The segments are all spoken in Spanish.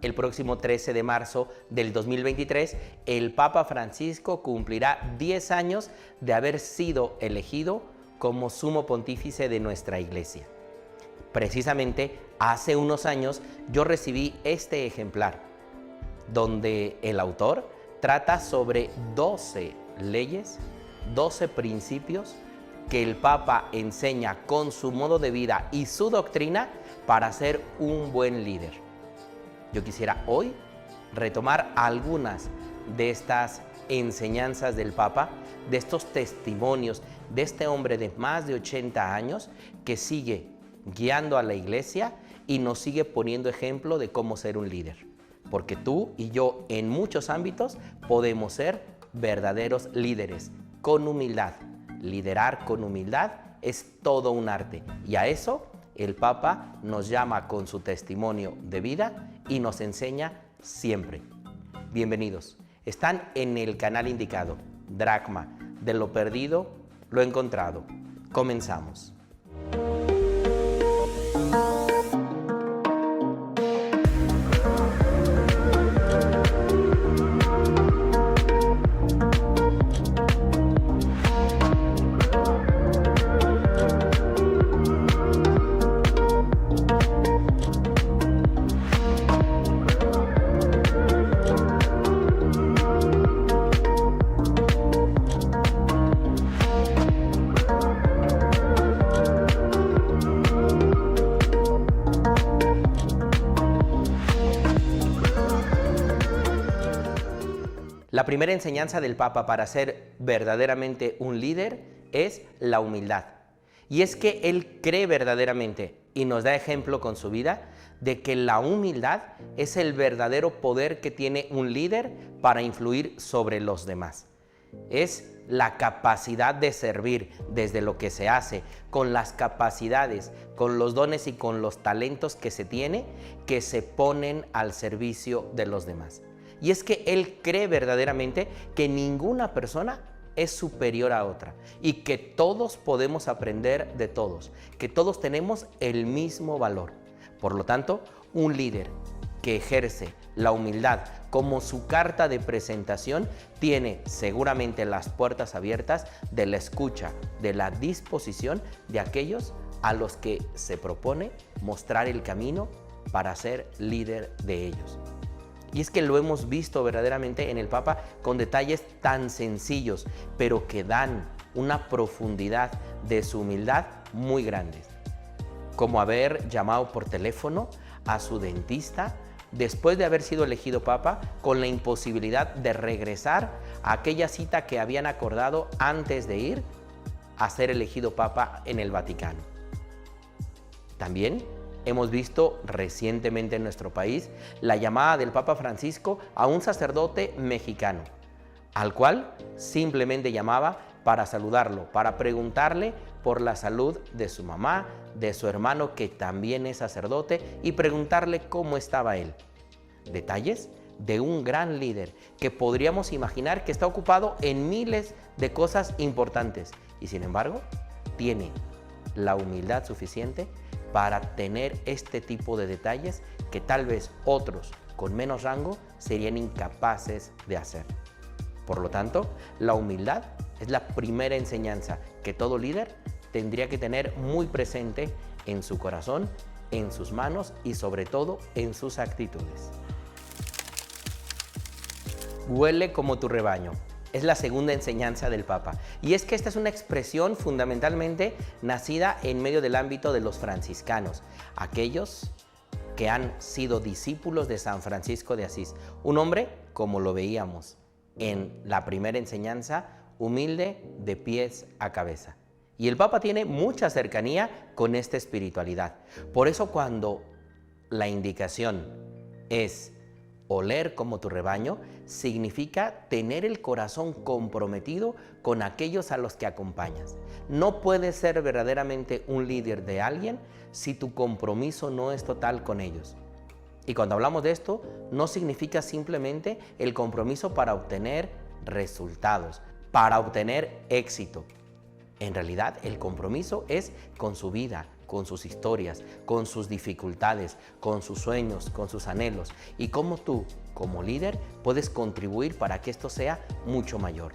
el próximo 13 de marzo del 2023, el Papa Francisco cumplirá 10 años de haber sido elegido como sumo pontífice de nuestra Iglesia. Precisamente hace unos años yo recibí este ejemplar, donde el autor trata sobre 12 leyes, 12 principios que el Papa enseña con su modo de vida y su doctrina para ser un buen líder. Yo quisiera hoy retomar algunas de estas enseñanzas del Papa, de estos testimonios de este hombre de más de 80 años que sigue guiando a la Iglesia y nos sigue poniendo ejemplo de cómo ser un líder. Porque tú y yo en muchos ámbitos podemos ser verdaderos líderes, con humildad. Liderar con humildad es todo un arte y a eso el Papa nos llama con su testimonio de vida y nos enseña siempre. Bienvenidos. Están en el canal indicado, Dracma, de lo perdido, lo encontrado. Comenzamos. La primera enseñanza del Papa para ser verdaderamente un líder es la humildad. Y es que él cree verdaderamente y nos da ejemplo con su vida de que la humildad es el verdadero poder que tiene un líder para influir sobre los demás. Es la capacidad de servir desde lo que se hace, con las capacidades, con los dones y con los talentos que se tiene, que se ponen al servicio de los demás. Y es que él cree verdaderamente que ninguna persona es superior a otra y que todos podemos aprender de todos, que todos tenemos el mismo valor. Por lo tanto, un líder que ejerce la humildad como su carta de presentación tiene seguramente las puertas abiertas de la escucha, de la disposición de aquellos a los que se propone mostrar el camino para ser líder de ellos. Y es que lo hemos visto verdaderamente en el Papa con detalles tan sencillos, pero que dan una profundidad de su humildad muy grandes. Como haber llamado por teléfono a su dentista después de haber sido elegido Papa con la imposibilidad de regresar a aquella cita que habían acordado antes de ir a ser elegido Papa en el Vaticano. También hemos visto recientemente en nuestro país la llamada del Papa Francisco a un sacerdote mexicano, al cual simplemente llamaba para saludarlo, para preguntarle por la salud de su mamá, de su hermano que también es sacerdote y preguntarle cómo estaba él. Detalles de un gran líder que podríamos imaginar que está ocupado en miles de cosas importantes y sin embargo tiene la humildad suficiente para tener este tipo de detalles que tal vez otros con menos rango serían incapaces de hacer. Por lo tanto, la humildad es la primera enseñanza que todo líder tendría que tener muy presente en su corazón, en sus manos y sobre todo en sus actitudes. Huele como tu rebaño. Es la segunda enseñanza del Papa. Y es que esta es una expresión fundamentalmente nacida en medio del ámbito de los franciscanos, aquellos que han sido discípulos de San Francisco de Asís. Un hombre, como lo veíamos en la primera enseñanza, humilde de pies a cabeza. Y el Papa tiene mucha cercanía con esta espiritualidad. Por eso cuando la indicación es oler como tu rebaño, significa tener el corazón comprometido con aquellos a los que acompañas. No puedes ser verdaderamente un líder de alguien si tu compromiso no es total con ellos. Y cuando hablamos de esto, no significa simplemente el compromiso para obtener resultados, para obtener éxito. En realidad, el compromiso es con su vida, con sus historias, con sus dificultades, con sus sueños, con sus anhelos, y cómo tú, como líder, puedes contribuir para que esto sea mucho mayor.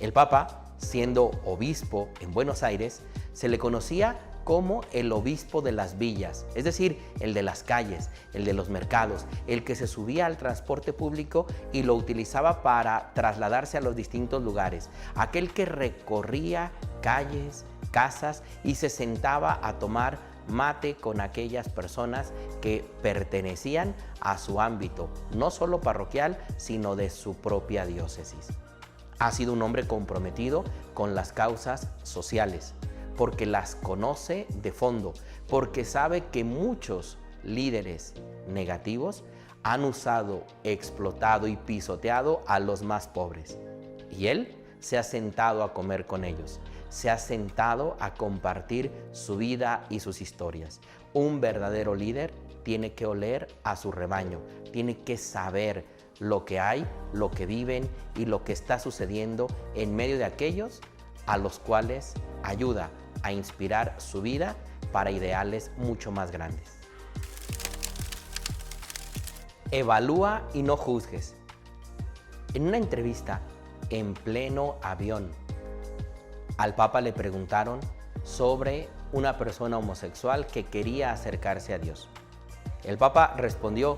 El Papa, siendo obispo en Buenos Aires, se le conocía como el obispo de las villas, es decir, el de las calles, el de los mercados, el que se subía al transporte público y lo utilizaba para trasladarse a los distintos lugares, aquel que recorría calles, casas y se sentaba a tomar mate con aquellas personas que pertenecían a su ámbito, no solo parroquial, sino de su propia diócesis. Ha sido un hombre comprometido con las causas sociales, porque las conoce de fondo, porque sabe que muchos líderes negativos han usado, explotado y pisoteado a los más pobres. Y él se ha sentado a comer con ellos, se ha sentado a compartir su vida y sus historias. Un verdadero líder tiene que oler a su rebaño, tiene que saber lo que hay, lo que viven y lo que está sucediendo en medio de aquellos a los cuales ayuda a inspirar su vida para ideales mucho más grandes. Evalúa y no juzgues. En una entrevista en pleno avión, al Papa le preguntaron sobre una persona homosexual que quería acercarse a Dios. El Papa respondió: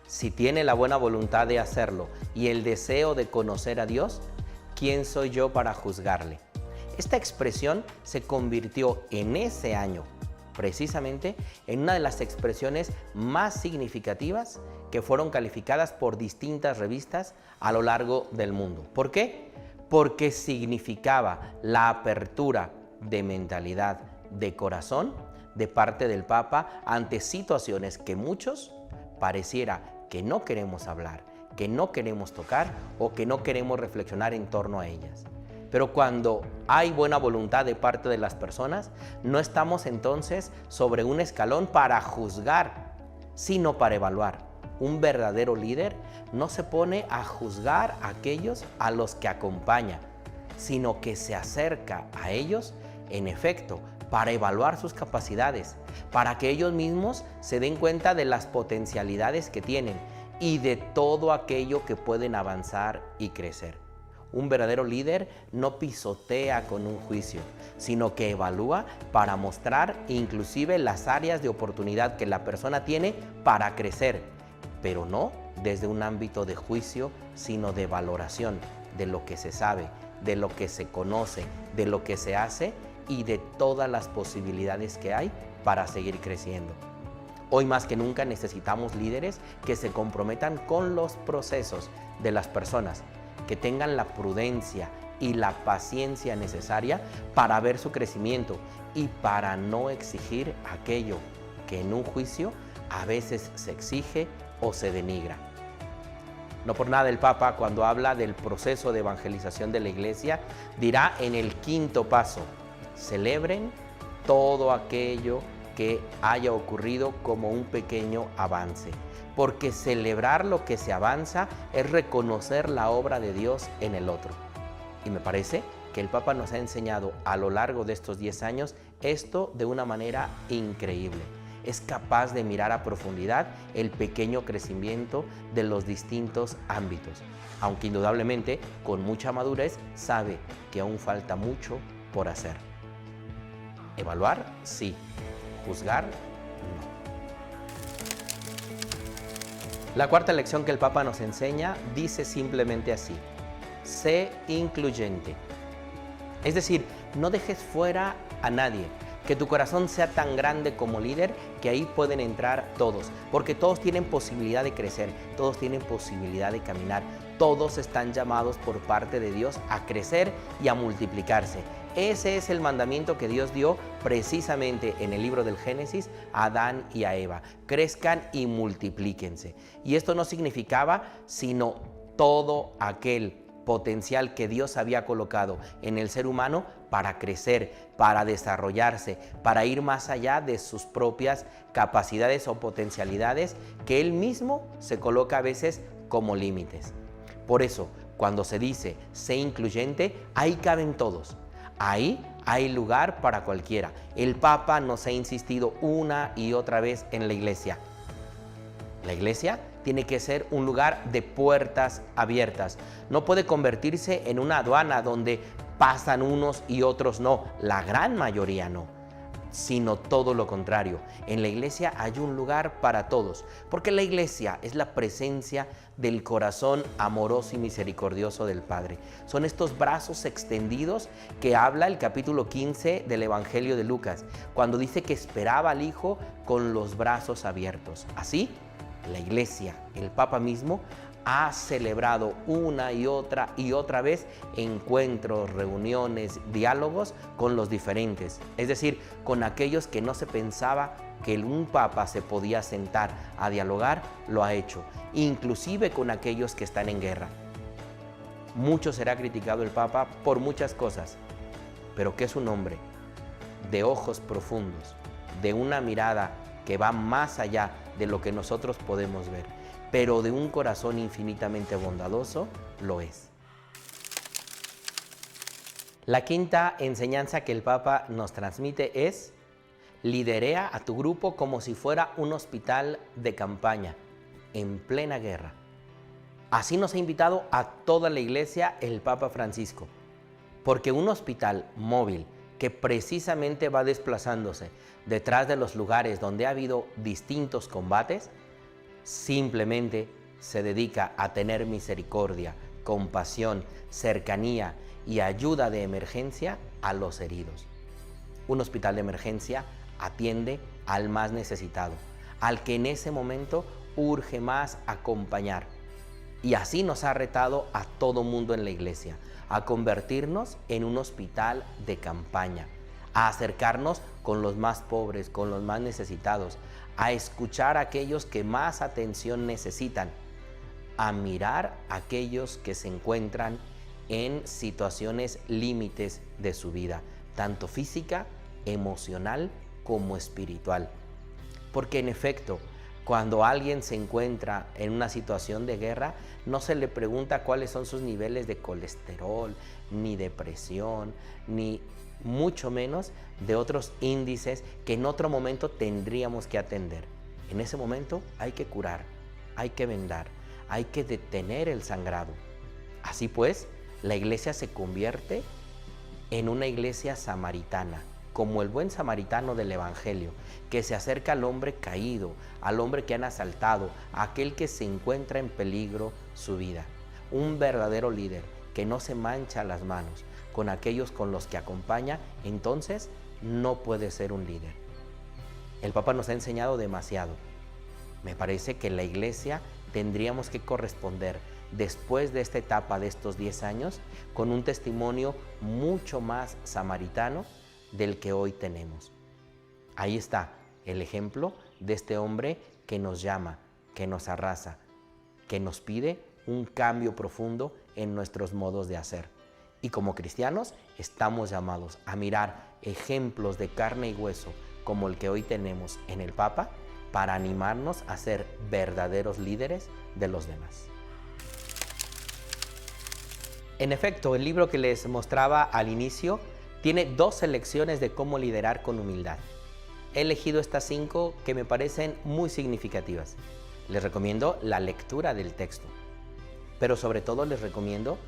si tiene la buena voluntad de hacerlo y el deseo de conocer a Dios, ¿quién soy yo para juzgarle? Esta expresión se convirtió en ese año, precisamente, en una de las expresiones más significativas que fueron calificadas por distintas revistas a lo largo del mundo. ¿Por qué? Porque significaba la apertura de mentalidad, de corazón, de parte del Papa ante situaciones que muchos pareciera que no queremos hablar, que no queremos tocar o que no queremos reflexionar en torno a ellas. Pero cuando hay buena voluntad de parte de las personas, no estamos entonces sobre un escalón para juzgar, sino para evaluar. Un verdadero líder no se pone a juzgar a aquellos a los que acompaña, sino que se acerca a ellos, en efecto, para evaluar sus capacidades, para que ellos mismos se den cuenta de las potencialidades que tienen y de todo aquello que pueden avanzar y crecer. Un verdadero líder no pisotea con un juicio, sino que evalúa para mostrar inclusive las áreas de oportunidad que la persona tiene para crecer, pero no desde un ámbito de juicio, sino de valoración de lo que se sabe, de lo que se conoce, de lo que se hace y de todas las posibilidades que hay para seguir creciendo. Hoy más que nunca necesitamos líderes que se comprometan con los procesos de las personas, que tengan la prudencia y la paciencia necesaria para ver su crecimiento y para no exigir aquello que en un juicio a veces se exige o se denigra. No por nada el Papa, cuando habla del proceso de evangelización de la Iglesia, dirá en el 5º paso: celebren todo aquello que haya ocurrido como un pequeño avance. Porque celebrar lo que se avanza es reconocer la obra de Dios en el otro. Y me parece que el Papa nos ha enseñado a lo largo de estos 10 años esto de una manera increíble. Es capaz de mirar a profundidad el pequeño crecimiento de los distintos ámbitos, aunque indudablemente con mucha madurez sabe que aún falta mucho por hacer. Evaluar, sí. Juzgar, no. La cuarta lección que el Papa nos enseña dice simplemente así: sé incluyente. Es decir, no dejes fuera a nadie. Que tu corazón sea tan grande como líder que ahí pueden entrar todos, porque todos tienen posibilidad de crecer, todos tienen posibilidad de caminar, todos están llamados por parte de Dios a crecer y a multiplicarse. Ese es el mandamiento que Dios dio precisamente en el libro del Génesis a Adán y a Eva: crezcan y multiplíquense. Y esto no significaba sino todo aquel potencial que Dios había colocado en el ser humano para crecer, para desarrollarse, para ir más allá de sus propias capacidades o potencialidades que Él mismo se coloca a veces como límites. Por eso, cuando se dice sé incluyente, ahí caben todos. Ahí Hay lugar para cualquiera. El Papa nos ha insistido una y otra vez en la iglesia. La iglesia tiene que ser un lugar de puertas abiertas. No puede convertirse en una aduana donde pasan unos y otros no. La gran mayoría no, sino todo lo contrario. En la iglesia hay un lugar para todos, porque la iglesia es la presencia del corazón amoroso y misericordioso del Padre. Son estos brazos extendidos que habla el capítulo 15 del Evangelio de Lucas, cuando dice que esperaba al Hijo con los brazos abiertos. Así, la iglesia, el Papa mismo, ha celebrado una y otra vez encuentros, reuniones, diálogos con los diferentes, es decir, con aquellos que no se pensaba que un papa se podía sentar a dialogar, lo ha hecho, inclusive con aquellos que están en guerra. Mucho será criticado el Papa por muchas cosas, pero que es un hombre de ojos profundos, de una mirada que va más allá de lo que nosotros podemos ver, pero de un corazón infinitamente bondadoso, lo es. La quinta enseñanza que el Papa nos transmite es: liderea a tu grupo como si fuera un hospital de campaña, en plena guerra. Así nos ha invitado a toda la iglesia el Papa Francisco, porque un hospital móvil que precisamente va desplazándose detrás de los lugares donde ha habido distintos combates, simplemente se dedica a tener misericordia, compasión, cercanía y ayuda de emergencia a los heridos. Un hospital de emergencia atiende al más necesitado, al que en ese momento urge más acompañar. Y así nos ha retado a todo mundo en la iglesia, a convertirnos en un hospital de campaña, a acercarnos con los más pobres, con los más necesitados, a escuchar a aquellos que más atención necesitan, a mirar a aquellos que se encuentran en situaciones límites de su vida, tanto física, emocional como espiritual. Porque en efecto, cuando alguien se encuentra en una situación de guerra, no se le pregunta cuáles son sus niveles de colesterol, ni de presión, ni mucho menos de otros índices que en otro momento tendríamos que atender. En ese momento hay que curar, hay que vendar, hay que detener el sangrado. Así pues, la iglesia se convierte en una iglesia samaritana, como el buen samaritano del Evangelio, que se acerca al hombre caído, al hombre que han asaltado, a aquel que se encuentra en peligro su vida. Un verdadero líder que no se mancha las manos con aquellos con los que acompaña, entonces no puede ser un líder. El Papa nos ha enseñado demasiado. Me parece que la iglesia tendríamos que corresponder después de esta etapa de estos 10 años con un testimonio mucho más samaritano del que hoy tenemos. Ahí está el ejemplo de este hombre que nos llama, que nos arrasa, que nos pide un cambio profundo en nuestros modos de hacer. Y como cristianos estamos llamados a mirar ejemplos de carne y hueso como el que hoy tenemos en el Papa para animarnos a ser verdaderos líderes de los demás. En efecto, el libro que les mostraba al inicio tiene 2 selecciones de cómo liderar con humildad. He elegido estas 5 que me parecen muy significativas. Les recomiendo la lectura del texto, pero sobre todo les recomiendo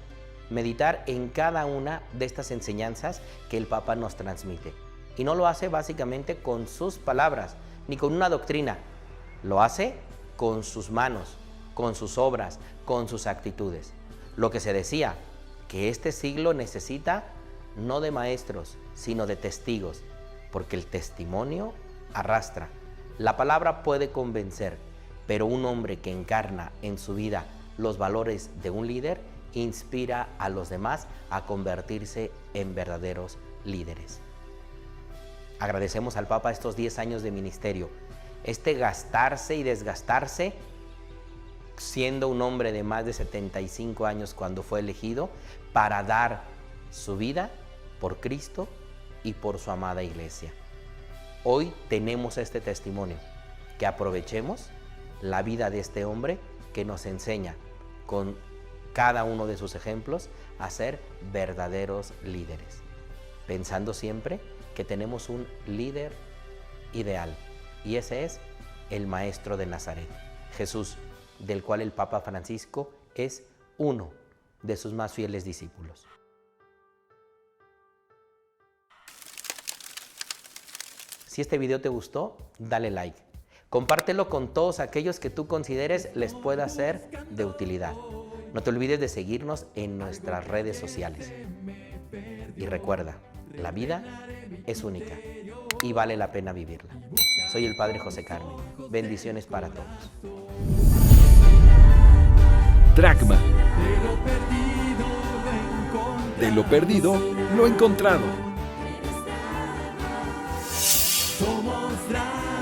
meditar en cada una de estas enseñanzas que el Papa nos transmite. Y no lo hace básicamente con sus palabras, ni con una doctrina. Lo hace con sus manos, con sus obras, con sus actitudes. Lo que se decía, que este siglo necesita no de maestros, sino de testigos, porque el testimonio arrastra. La palabra puede convencer, pero un hombre que encarna en su vida los valores de un líder inspira a los demás a convertirse en verdaderos líderes. Agradecemos al Papa estos 10 años de ministerio, este gastarse y desgastarse, siendo un hombre de más de 75 años cuando fue elegido, para dar su vida por Cristo y por su amada iglesia. Hoy tenemos este testimonio, que aprovechemos la vida de este hombre que nos enseña con cada uno de sus ejemplos a ser verdaderos líderes. pensando siempre que tenemos un líder ideal, y ese es el Maestro de Nazaret, Jesús, del cual el Papa Francisco es uno de sus más fieles discípulos. Si este video te gustó, dale like. Compártelo con todos aquellos que tú consideres les pueda ser de utilidad. No te olvides de seguirnos en nuestras redes sociales. Y recuerda, la vida es única y vale la pena vivirla. Soy el Padre José Carmen. Bendiciones para todos. Dracma. De lo perdido, lo encontrado. Somos Dracma.